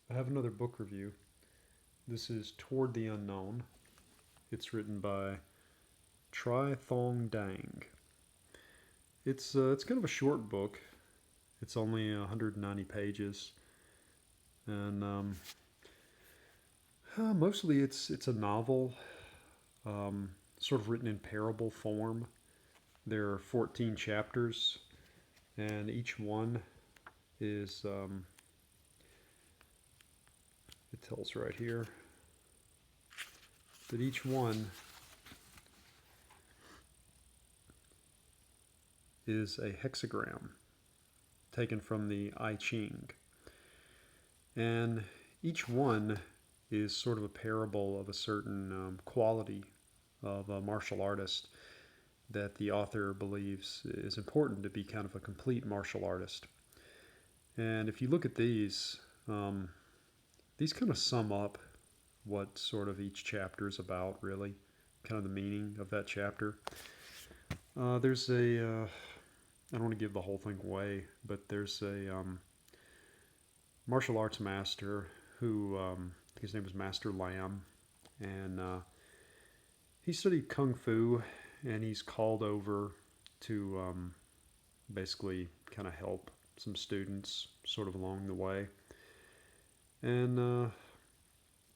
I have another book review. This is Toward the Unknown. It's written by Thong. It's kind of a short book. It's only 190 pages, and mostly it's a novel, sort of written in parable form. There are 14 chapters, and each one is it tells right here that each one is a hexagram taken from the I Ching. And each one is sort of a parable of a certain quality of a martial artist that the author believes is important to be kind of a complete martial artist. And if you look at these kind of sum up what sort of each chapter is about, really, kind of the meaning of that chapter. There's I don't want to give the whole thing away, but there's a martial arts master who, I think his name was Master Lam, and he studied kung fu, and he's called over to basically kind of help some students sort of along the way. And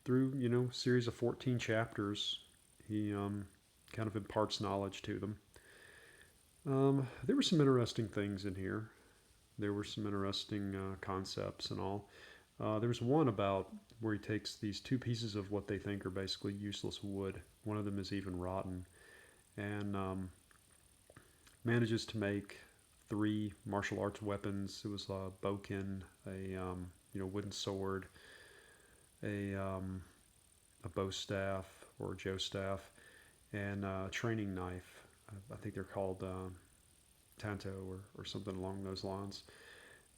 through series of 14 chapters, he kind of imparts knowledge to them. There were some interesting things in here. There were some interesting concepts and all. There was one about where he takes these two pieces of what they think are basically useless wood. One of them is even rotten, and manages to make three martial arts weapons. It was a bokin, a wooden sword, a bow staff or joe staff, and a training knife. I think they're called tanto or something along those lines.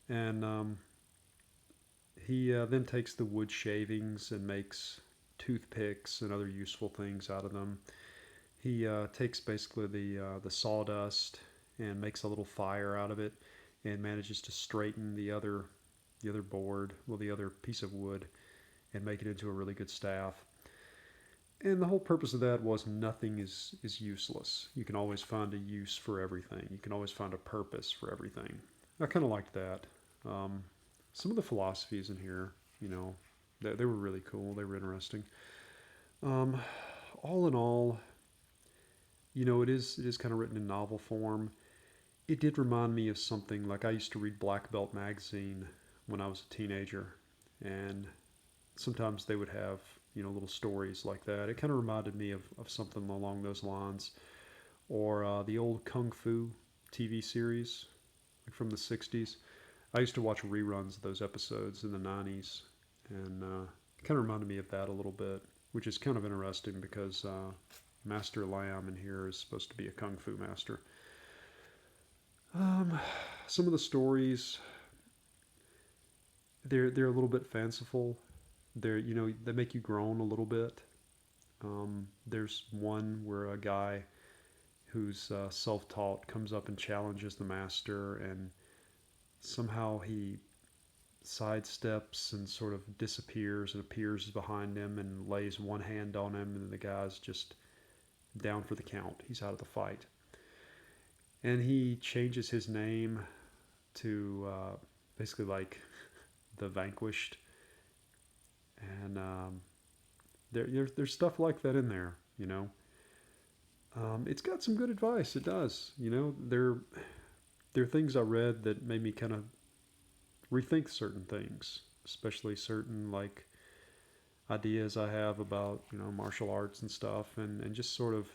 And he then takes the wood shavings and makes toothpicks and other useful things out of them. He takes basically the sawdust and makes a little fire out of it, and manages to straighten the other board, well, the other piece of wood, and make it into a really good staff. And the whole purpose of that was nothing is useless. You can always find a use for everything. You can always find a purpose for everything. I kind of liked that. Um, some of the philosophies in here, they were really cool. They were interesting. Um, all in all, it is kind of written in novel form. It did remind me of something like I used to read Black Belt magazine when I was a teenager, and sometimes they would have little stories like that. It kind of reminded me of something along those lines, or the old Kung Fu TV series like from the '60s. I used to watch reruns of those episodes in the '90s, and it kind of reminded me of that a little bit, which is kind of interesting because Master Lam in here is supposed to be a kung fu master. Um, some of the stories they're a little bit fanciful. They make you groan a little bit. There's one where a guy who's self-taught comes up and challenges the master, and somehow he sidesteps and sort of disappears and appears behind him and lays one hand on him, and the guy's just down for the count. He's out of the fight, and he changes his name to basically like the Vanquished, and there's stuff like that in there. It's got some good advice. It does. There are things I read that made me kind of rethink certain things, especially certain like ideas I have about martial arts and stuff, and just sort of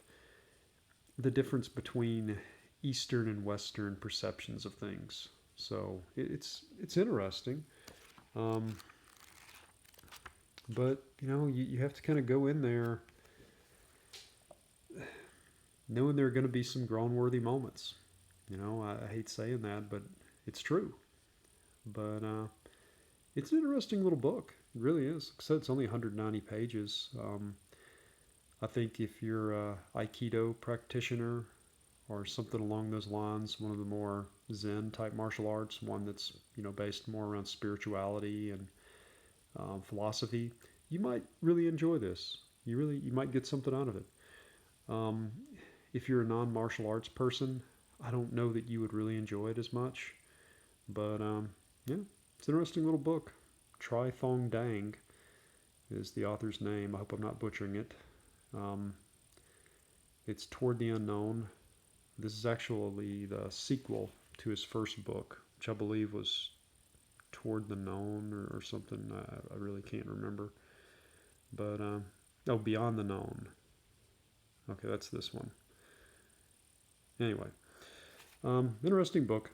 the difference between Eastern and Western perceptions of things. So it's interesting, um, but you have to kind of go in there knowing there are going to be some groan worthy moments. I hate saying that, but it's true. But it's an interesting little book. It really is. Like I said, it's only 190 pages. I think if you're a Aikido practitioner or something along those lines, one of the more Zen type martial arts, one that's based more around spirituality and philosophy, you might really enjoy this. You might get something out of it. Um, if you're a non-martial arts person, I don't know that you would really enjoy it as much. But yeah, it's an interesting little book. Try Thong Dang is the author's name. I hope I'm not butchering it. Um, it's Toward the Unknown. This is actually the sequel to his first book, which I believe was Toward the Known or something. I really can't remember. But, oh, Beyond the Known. Okay, that's this one. Anyway, interesting book.